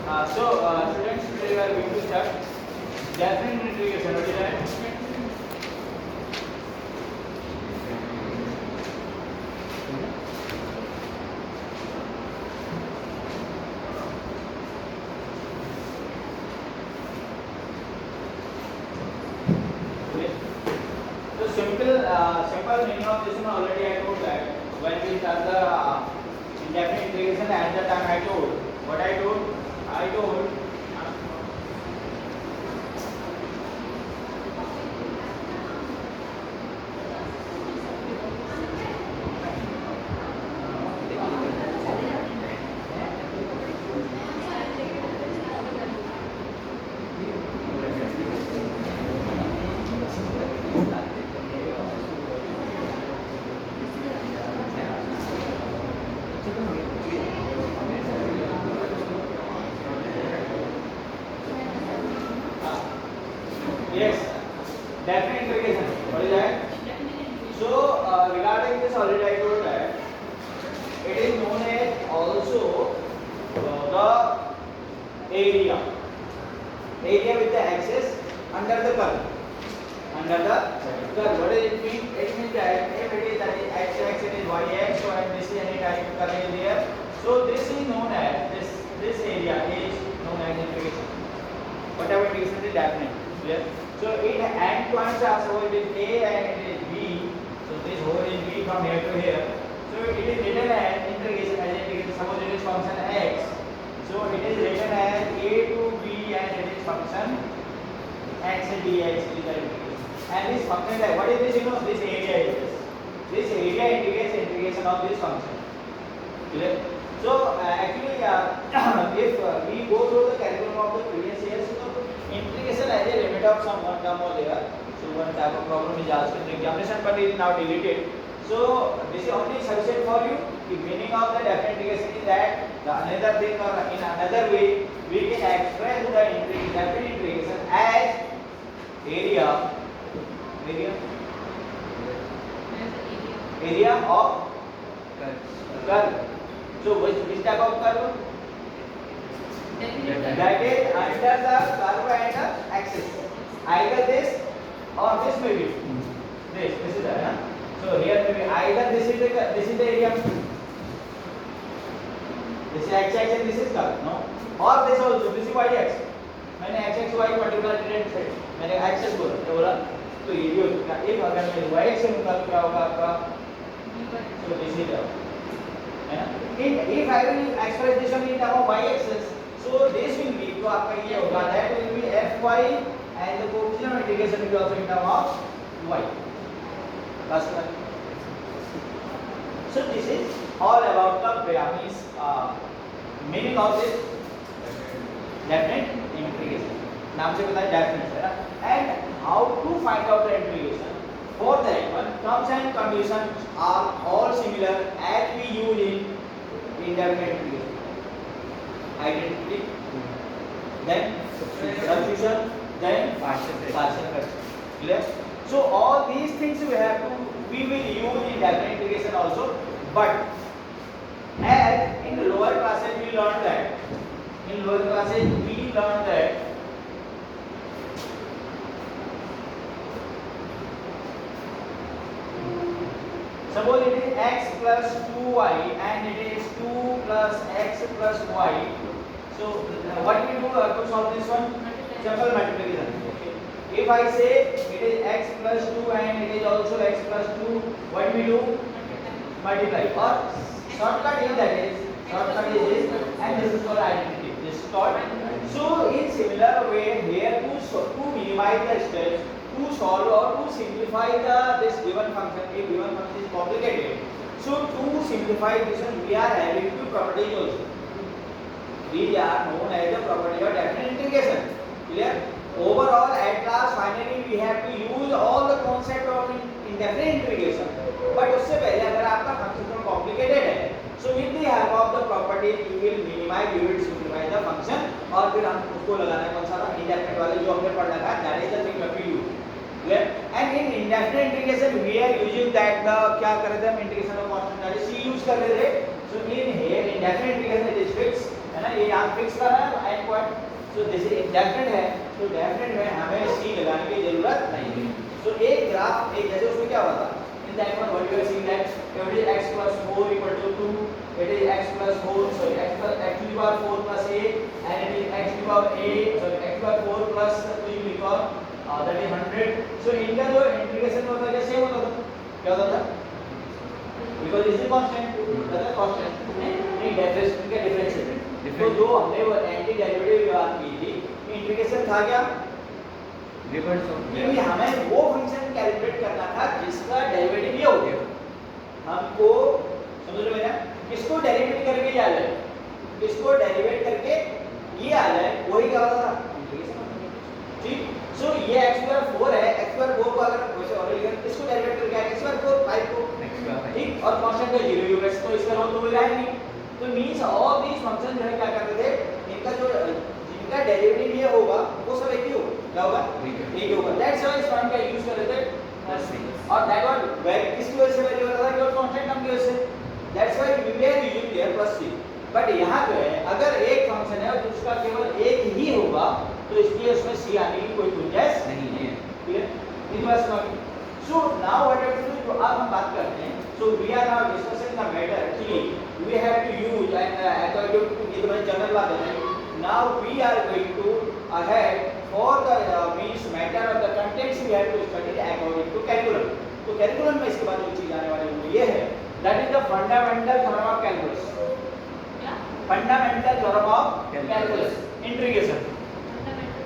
Students, today we are going to start definite integration. What is that? Okay. So simple meaning of this one already I told that when we start the indefinite integration at the time I told what I told yes, definite integration. What is that? So regarding this already I told that it is known as also the area with the axis under the curve. Under the curve. What does it mean? It means that if it is x-axis, it is y-axis, so and this is any type of curve is there. So this is known as this area is known as integration. Whatever integration is definite. Clear? So it end points are so it is A and it is B. So this whole is B from here to here. So it is written as integration suppose it is function x. So it is written as A to B and it is function x dx is the integration. And this function like what is this? You know this area is this. This area indicates integration of this function. Clear? So actually if we go through the curriculum of the previous years, integration as a limit of some one term or there. So one type of problem is asked in the examination, but it is now deleted. So this is only sufficient for you. The meaning of the definite integration is that the another thing or in another way we can express the definite integration as area of curve. So which type of curve? That is under the curve and the axis. Either this or this may be. This is that. So here may be either this is the area. This is x-axis and this is curve. No. Or this also. This is y-axis. मैंने x-axis y particular different है. मैंने x-axis बोला. तो ये भी हो सकता है. एक अगर मैं y-axis लूँगा तो क्या होगा आपका? So this is that. है ना? If I will express this one in terms of y-axis. So this will be तो आपका ये होगा that will be fy and the coefficient of integration will be also in terms of y. Last one. So this is all about the meaning of this definite integration. नाम से पता है definite है ना? And how to find out the integration? For that one, terms and conditions are all similar as we use in indefinite integration. Identity, then substitution, then partial fraction. Clear? So all these things we will use in definite integration also. But as in lower classes we learned that suppose it is x plus 2y and it is 2 plus x plus y. So what we do to solve this one? Simple multiplication. Okay. If I say it is x plus 2 and it is also x plus 2, what we do? Multiply. Or shortcut is this and this is called identity. This is called. So in similar way here to minimize the steps, to solve or to simplify this given function. If given function is complicated, so to simplify this one we are having two properties also. These are known as the property of definite integration. Clear? Overall, at last, finally, we have to use all the concept of indefinite integration. But उससे पहले अगर आपका function थोड़ा complicated है, so with the help of the property, you will minimize, you will simplify the function. और फिर हम उसको लगाना है कौन सा था indefinite वाले जो हमने पढ़ रखा है, that is the thing that we use. Clear? And in indefinite integration, we are using that the क्या कर रहे थे हम integration of constant that is c use कर रहे थे. So in here indefinite integration it is fixed. ना, ये यहाँ फिक्स करना है and point. So this is indefinite है, तो डेफिनेट में हमें सी लगाने की जरूरत नहीं है। सो एक ग्राफ, एक जैसे उसमें क्या हुआ था in that one what you are seeing that it is x plus 4 equal to 2, it is x plus 4 sorry x plus x to the power 4 plus a and it is x to the power a sorry x to the power 4 plus 2 because that is 100। सो इनका जो integration होता है same होता था, क्या होता था because this is constant, that is constant नहीं डेफिनेशन का डिफरेंस है। तो जो हमने वो एंटी डेरिवेटिव की बात की थी, इंटीग्रेशन था क्या रिवर्स हो गया, क्योंकि हमें वो फंक्शन कैलकुलेट करना था जिसका डेरिवेटिव ये हो गया। हमको समझ लो ना, किसको डेरिवेट करके ये आ जाए, किसको डेरिवेट करके ये आ जाए, वही क्या होता था ठीक। सो ये x स्क्वायर 4 है, x स्क्वायर 4 को अगर वैसे और लिखें इसको डेरिवेट करके आएगा x स्क्वायर 4 5 को ठीक, और कांस्टेंट का 0 होगा, तो इसका रो तो मिला ही नहीं। तो मींस ऑल दीस फंक्शन जो है क्या करते थे, इनका जो जिनका डेरिवेटिव ये होगा वो सब एक ही होगा, क्या होगा एक ही होगा। दैट्स व्हाई इस फॉर्म का यूज कर रहे थे प्लस सी, और दैट वाज वेरी किसकी वजह से वैल्यू होता था केवल कांस्टेंट टर्म की वजह से। That's why we were using there plus C. But यहां जो है अगर एक फंक्शन है और उसका केवल एक ही होगा तो इसलिए उसमें सी आने की कोई गुंजाइश नहीं है, क्लियर इस बात समझ। So now what have to do, अब हम बात करते हैं। So we are now discussing the matter, actually we have to use and according to ये तो मैंने जनरल बात है। Now we are going to ahead for the means matter of the contents we have to study according to calculus. तो calculus में इसके बाद जो चीज आने वाली है वो ये है, that is the fundamental theorem of calculus. क्या fundamental theorem of calculus, integration,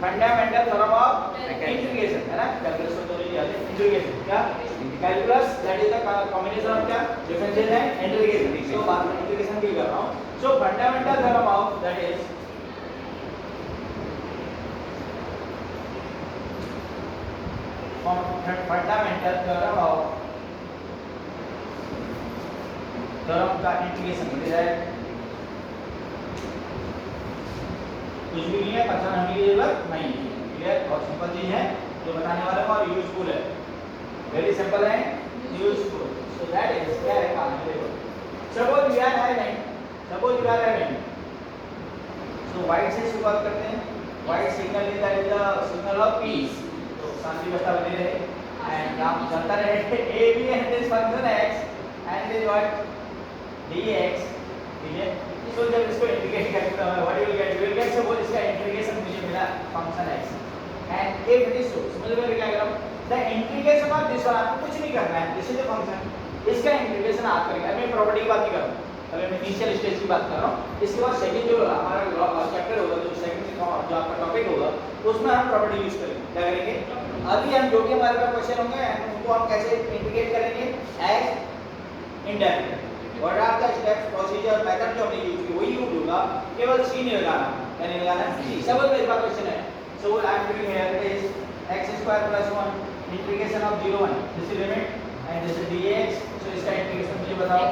fundamental theorem of integration है ना, कैलकुलस में तो नहीं आते इंटीग्रेशन। क्या calculus that is the combination of क्या डिफरेंशियल एंड इंटीग्रेशन। सो बाद में इंटीग्रेशन भी कर रहा हूं। So fundamental theorem of that is fundamental theorem of theorem का इंटीग्रेशन है, कुछ भी नहीं है, पहचान होने की जरूरत नहीं है, क्लियर। बहुत सिंपल चीज है जो बताने वाला हूं और यूजफुल है, वेरी सिंपल है यूजफुल। सो दैट इज क्या है काम देखो, suppose we are having, suppose we are having, so white से शुरुआत करते हैं। White signal is the signal of peace, तो शांति व्यवस्था बनी रहे एंड आप जानता रहे A B and this function x and this what dx, ठीक है। तो जब इसको इंटीग्रेट करते हैं what you will get, suppose इसका इंटीग्रेशन मुझे मिला function x and if this so समझ में क्या कर रहा हूं, the integration of this one, आपको कुछ नहीं करना है, दिस इज द फंक्शन, इसका इंटीग्रेशन आप करेंगे। मैं प्रॉपर्टी की बात नहीं कर रहा हूं, अगर मैं इनिशियल स्टेज की बात कर रहा हूं। इसके बाद सेकंड जो हमारा चैप्टर होगा, जो सेकंड जो आपका टॉपिक होगा उसमें हम प्रॉपर्टी यूज करेंगे। क्या करेंगे, अभी हम जो भी हमारे पास क्वेश्चन होंगे उनको हम कैसे इंटीग्रेट करेंगे as indefinite. What are the steps, procedure, method जो हमने यूज की वही यूज होगा, केवल सी नहीं लगाना, क्या नहीं लगाना सी। सपोज मेरे पास क्वेश्चन है, so I am doing here is x² + 1 integration of 0 1 this is limit and this is dx। So इसका इंटीग्रेशन मुझे बताओ,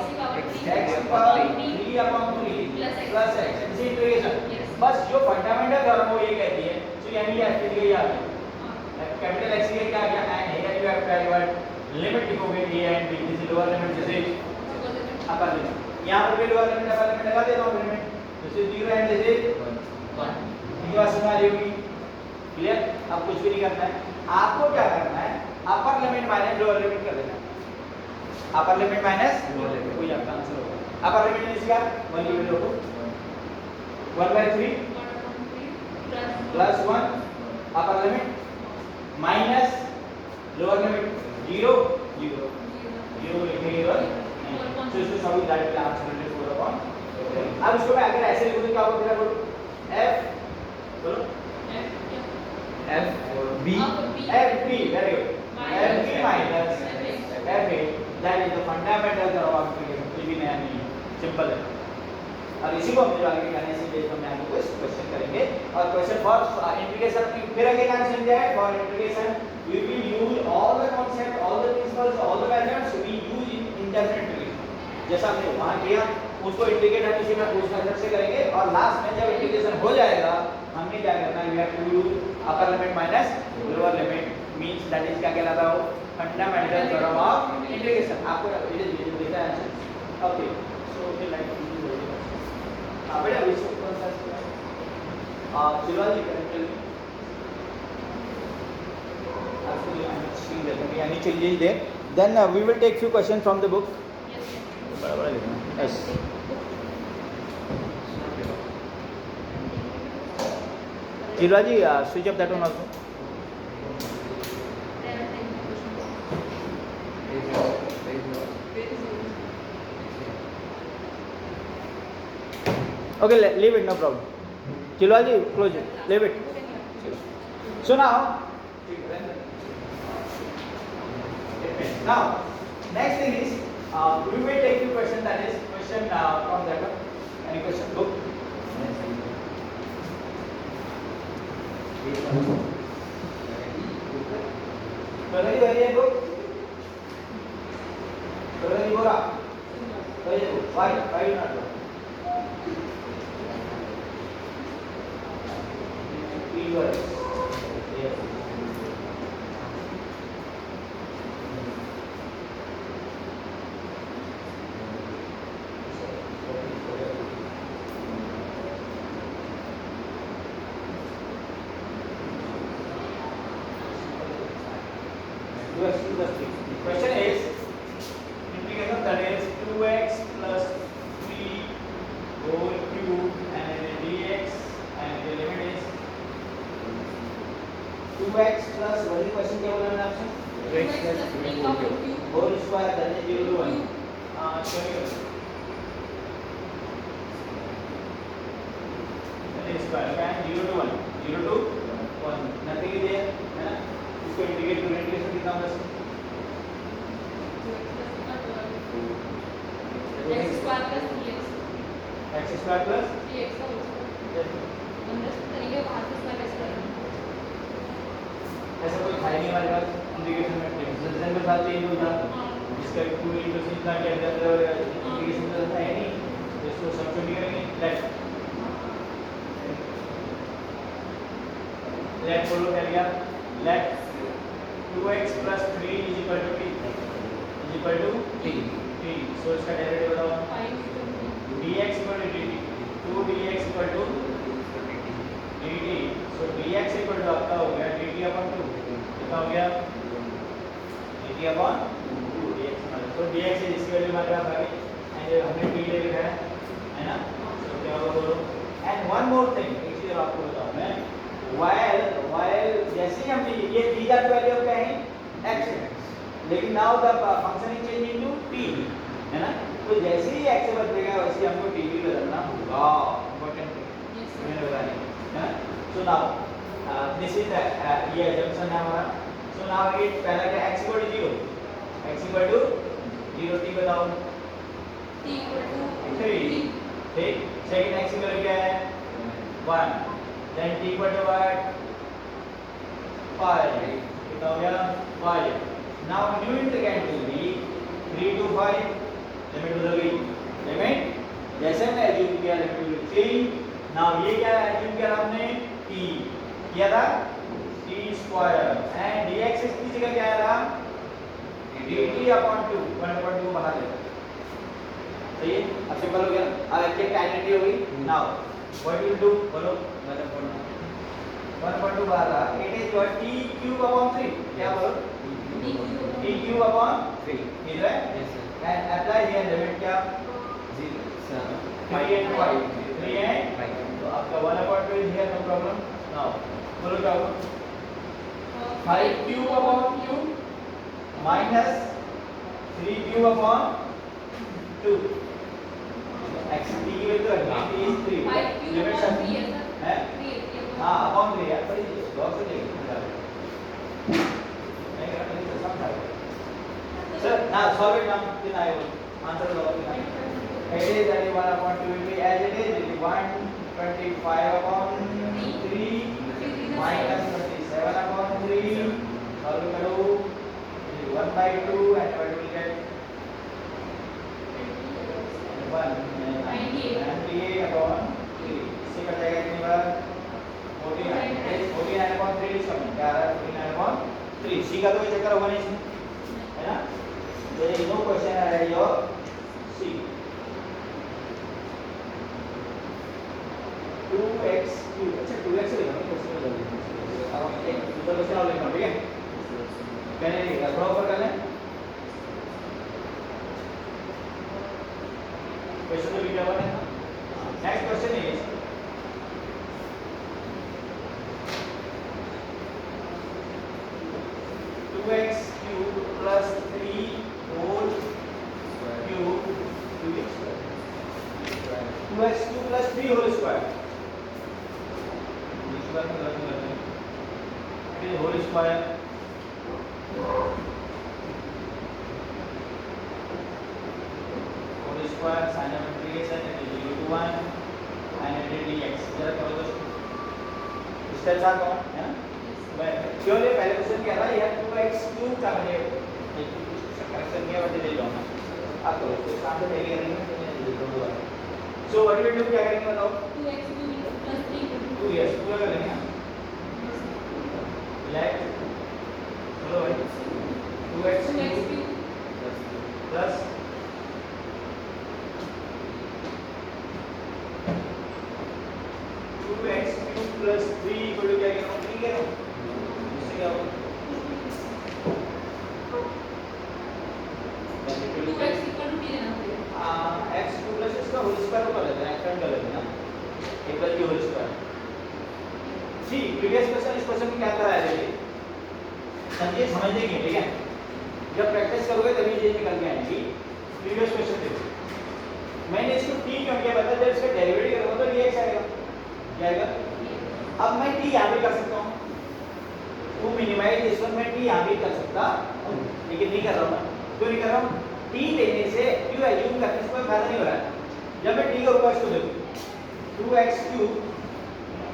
x power 3/3 plus x, this is integration. बस जो फंडामेंटल थ्योरम वो ये कहती है, सो यानी ये आपके लिए याद है कैपिटल X के क्या आ गया, and here you have to divide limit लिखोगे a and b, this is lower limit, this is upper limit. यहां पर भी लोअर लिमिट अपर लिमिट लगा देता हूं limit, this is 0 and this is 1। ये बात समझ आ रही होगी, क्लियर। अब कुछ भी नहीं करना है, आपको क्या करना है, अपर लिमिट माइनस लोअर लिमिट कर देना, अपर लिमिट माइनस लोअर लिमिट, कोई आपका आंसर होगा। अपर लिमिट इसका 1 लिमिट रखो 1/3 प्लस 1 अपर लिमिट माइनस लोअर लिमिट 0 0 0 लिखेंगे और तो इसको सॉल्व दैट विल आंसर 4/। अब इसको मैं अगर ऐसे लिखूं तो क्या होगा, मेरा बोलो f बोलो f और b, f b, very good, f b minus f a, that is the fundamental theorem of integration. कुछ भी नया नहीं है, सिंपल है। और इसी को हम जो आगे करने से बेस हम आपको कुछ क्वेश्चन करेंगे, और क्वेश्चन फॉर इंटीग्रेशन की फिर अगेन आंसर दिया है। For integration we will use all the concept, all the principles, all the methods we use in indefinite integration. जैसा हमने वहां किया उसको इंटीग्रेट हम इसी में उस मेथड से करेंगे, और लास्ट में जब इंटीग्रेशन हो जाएगा हमने क्या करना है, we have to use upper limit minus lower limit, means that is क्या कहलाता है, फंडामेंटल थ्योरम ऑफ इंटीग्रेशन। आपको इट इज देता है आंसर। ओके, सो लाइक बेटा विश्व कौन सा चिलवा जी can actually I'm seeing that maybe any changes there. Then we will take few questions from the book. बड़ा बड़ा लिखना. Yes. चिलवा ji switch up that one also. Okay, leave it, no problem. Chilwal ji, close it. Leave it. So now, next thing is we will take few questions. That is question from that any question book. Kalari where is book? Kalari bora. Where is book? Why you not? Yes. Question is integration that is 2x plus 3 whole cube and then dx and the limit is 2x plus what is the question क्या बोला मैंने आपसे 2x plus 3 का whole square that is 0 to 1 चलिए that is square and 0 to 1 nothing is there है ना इसको integrate करने के लिए कितना होगा x square plus 3x x square plus 3x का होगा अंदर तरीके बाहर से स्क्वायर कैसे करेंगे ऐसा कोई था ही नहीं हमारे पास इंटीग्रेशन में डिफरेंशियल के साथ चेंज होता जिसका 2 into c इतना क्या अंदर इंटीग्रेशन का था ही नहीं तो इसको सब्स्टिट्यूट करेंगे लेट बोलो क्या लिया let 2x plus 3 is equal to t so इसका डेरिवेटिव बताओ dx equal to dt 2dx equal to dt so dx equal to आपका हो गया dt upon 2 कितना हो गया dt upon 2 dx तो dx is इसकी वैल्यू हमारे पास आ गई एंड हमने t ले लिखा है ना तो क्या होगा बोलो एंड वन मोर थिंग एक चीज आपको बताऊं मैं while जैसे ही हमने ये दी जाती वैल्यू क्या है x लेकिन now the function is change into t है ना तो जैसे ही x बदलेगा वैसे हमको t भी बदलना होगा इंपॉर्टेंट मैंने बताया है ना सो नाउ दिस इज ये assumption है हमारा सो नाउ ये पहला क्या x इक्वल टू 0 t बताओ t equal to 3 ठीक सेकंड x इक्वल क्या है 1 then t equal to what 5 कितना हो गया 5 now new integrand will be 3 to 5 limit बदल गई लिमिट जैसे हमने एज्यूम किया लिमिट विल चेंज नाउ ये क्या एज्यूम किया हमने t किया था t स्क्वायर एंड dx इसकी जगह क्या आया था dt upon 2 1/2 बाहर ले सही है अब सिंपल हो गया अब एक आइडेंटिटी हो गई नाउ व्हाट विल डू बोलो 1/2 बाहर रहा it is what t cube upon 3 क्या बोलो t cube upon 3 is right and apply here limit क्या 0 3 and 5 3 and 5 तो आपका 1/2 is here no problem now बोलो क्या होगा 5 cube upon cube minus 3 cube upon 2 x t की वैल्यू है t is 3 5 cube limit upon 3 है 3 हां अपॉन 3 है पर लॉग से लेंगे नहीं करना नहीं समझा सर ना सॉल्व इट नाउ कितना आएगा आंसर लॉग कितना it is 31/2 will be as it is 125/3 minus 27/3 solve करो 1/2 and what will get 98/3 इससे कट जाएगा कितनी बार 49/3 इसका क्या आ रहा है 49/3 सी का तो कोई चक्कर होगा नहीं इसमें है ना there is no question at your C 2x cube, अच्छा 2x लिखा मैं क्वेश्चन में जल्दी अब हम एक दूसरा क्वेश्चन और लिखना, ठीक है कहने लिखा थोड़ा ऊपर कर लें क्वेश्चन तो लिखा हुआ है। Next question is two x cube plus 3 whole cube 2x cube plus 3 whole square whole square whole square sine of integration it is equal to 1 and it is dx जरा करो तो स्टेप साथ कौन है ना मैं क्यों ये पहले क्वेश्चन क्या था यार 2x क्यूब का मैंने करेक्शन किया बट दे रहा हूं आप करो तो सामने दे करेंगे सो व्हाट विल डू क्या करेंगे बताओ 2x plus 3 2 यस पूरा कर लेंगे लेट चलो भाई 2x cube plus 2x cube plus 3 equal to क्या कह रहा हूं 3 कह रहा हूं इससे क्या होगा 2x equal to 3 लेना पड़ेगा x क्यूब प्लस इसका होल स्क्वायर कर लेते हैं एक्सटेंड कर लेते हैं ना a plus b whole square जी प्रीवियस क्वेश्चन इस क्वेश्चन में क्या था है समझिए समझने की ठीक है जब प्रैक्टिस करोगे तभी ये निकल के आएगी प्रीवियस क्वेश्चन देखो मैंने इसको t क्यों किया पता जब इसका डेरिवेटिव करूंगा तो dx आएगा क्या आएगा अब मैं t यहां भी कर सकता हूं टू मिनिमाइज दिस वन मैं t यहां भी कर सकता हूं लेकिन नहीं कर रहा हूं क्यों नहीं कर रहा हूं t लेने से क्यों एज्यूम करने से कोई फायदा नहीं हो रहा है जब मैं t करूंगा इसको देखो 2x cube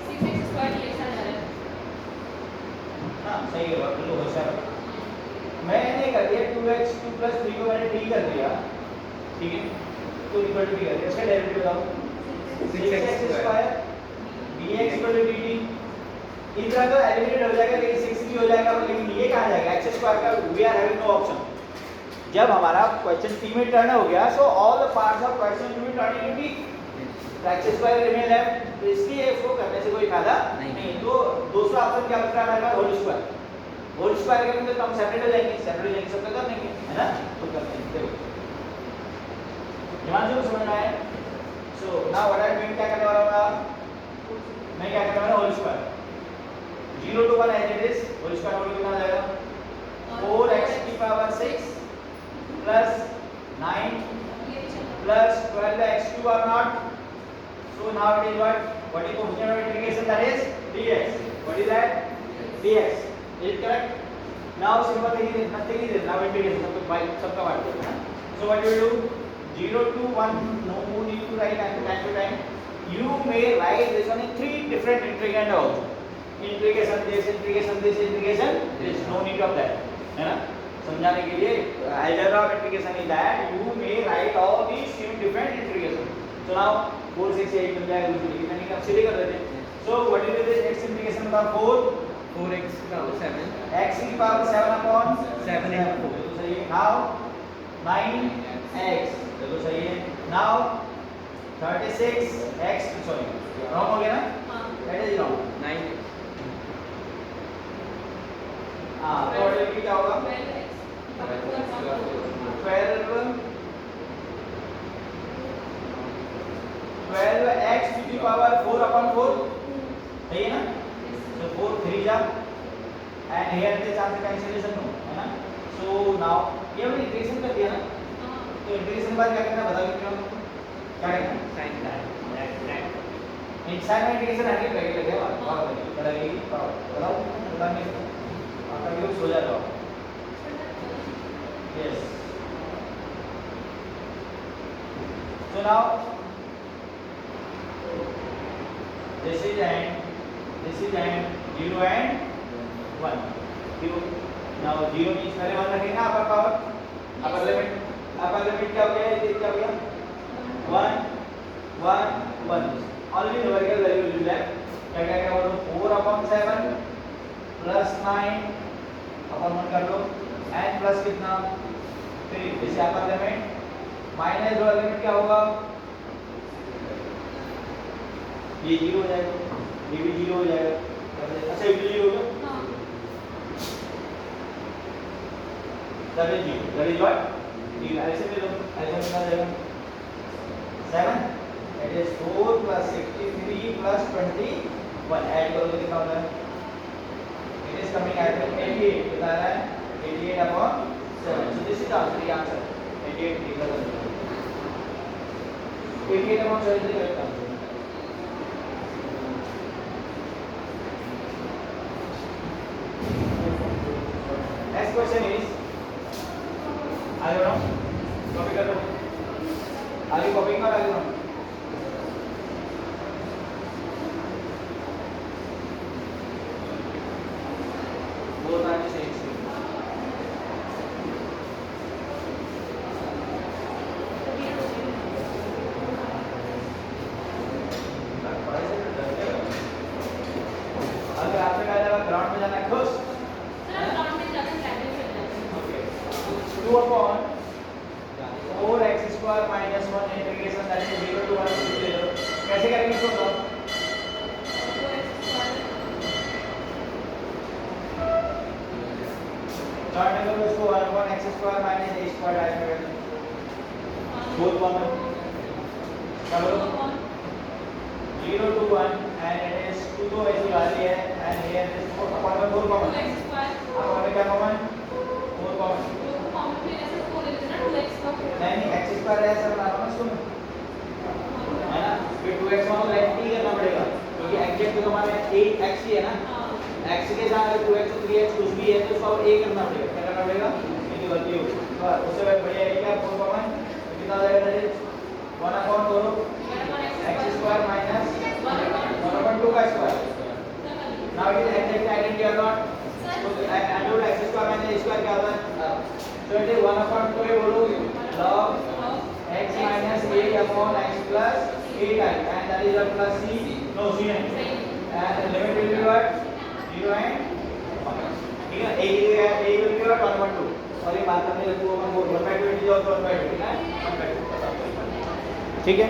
6x square dx आ जा रहा है हां सही है बात बिल्कुल होशियार मैंने कर दिया 2x क्यूब प्लस 3 को मैंने t कर दिया ठीक है तो इक्वल टू t कर दिया इसका डेरिवेटिव बताओ 6x square dx equal to dt इतना तो एलिमिनेट हो जाएगा लेकिन 6 भी हो जाएगा लेकिन ये कहां जाएगा x स्क्वायर का we are having no option जब हमारा क्वेश्चन t में टर्न हो गया so all the parts of question will be turn into t x square remain left तो इसलिए इसको करने से कोई फायदा नहीं तो दूसरा ऑप्शन क्या बच रहा है हमारे पास होल स्क्वायर करेंगे तो हम सेपरेट हो जाएंगे सब कर देंगे है ना तो करते हैं देखो ध्यान से समझ में आए so now what I am क्या करने वाला हूं मैं क्या करने वाला हूं whole square 0 to 1 as it is whole square whole कितना आ जाएगा 4x की power 6 plus 9 plus 12x cube or not so now it is what is coefficient of integration that is dx what is that dx is it correct now simple thing is nothing is now integration सबका बात करते हैं so what you will do 0 to 1 no need to write time to time you may write this one in three different integrand also integration this no need of that है ना समझाने के लिए algebra of integration is that you may write all these in different integration so now 4 6 8 बन जाएगा दूसरी कितना नहीं कर सीधे कर देते हैं so what is this x integration का 4x की पावर 7 x की पावर 7 upon 7 into 4 तो सही है now 9x तो सही है now 36x sorry wrong हो गया ना हां that is wrong 9 हां तो ऑर्डर क्या होगा 12x to the power 4 upon 4 सही है ना so 4 3 जा and here the chance cancellation no है ना so now ये हमने इंटीग्रेशन कर दिया ना तो इंटीग्रेशन बाद क्या करना बताओ क्यों क्या करना साइन साइन इंटीग्रेशन आगे ब्रैकेट लगे और लगेगी बताओ बताने आपका यूज हो जाएगा yes so now this is and 0 and 1 0 now 0 means पहले 1 रखेंगे अपर पावर अपर लिमिट क्या हो गया ये क्या हो गया 1 1 1 only numerical value will be left क्या क्या क्या बोलो 4 upon 7 plus 9 अपन 1 कर लो and plus कितना 3 इसे अपर लिमिट माइनस लोअर लिमिट क्या होगा ये 0 हो जाएगा, ये भी 0 हो जाएगा। अच्छा ये भी 0 हो गया, हाँ that is 0, that is what? ऐसे ले लो, ऐसे कितना जाएगा 7, it is 4 plus 63 plus 21, add करो तो कितना होता है? It is coming at 88, बता रहा है 88 upon 7, so this is the answer, ये answer 88 लिखा था 88 upon 7 is the correct answer. Next question is, are you wrong? Copy कर लो. Are you copying or are you wrong? Both are the same thing. अगर आपने कहा था ground में जाना है खुश, सर ग्राउंड में जाकर ट्रैवल कर जाते हैं। okay. 2 upon 4x square minus 1 integration that is 0 to 1 ले लो. कैसे करेंगे इसको बताओ? चार्ट में करो इसको 1 upon x square minus a square direct कर दो. बोथ वन में करो 0 to 1 and it is 2 तो ऐसी वाली है and here is 4 upon 4 common. upon में क्या कॉमन? 4 कॉमन. नहीं x स्क्वायर ऐसा बनाना ना इसको, है ना? फिर 2x वहाँ पर t करना पड़ेगा क्योंकि एग्जैक्ट तो हमारे 8x ही है ना. x के साथ अगर 2x और 3x कुछ भी है तो उसको a करना पड़ेगा. क्या करना पड़ेगा? इनकी गलती होगी. तो उससे बढ़िया है क्या 4 कॉमन तो कितना आ जाएगा? 1 upon 4 x square minus 1 upon 2 का square. Now it is exact identity or not? So under x square minus a square क्या होता है? So it is 1 upon 2 ये बोलोगे log x minus a upon x plus 8i and that is what plus c, no c नहीं, and the limit will be what 0 and 1. ठीक है, a will be what 1 upon 2 और ये बात करने लगो 1 by 2 is also 1 by 2 ठीक है 1 by 2. ठीक है.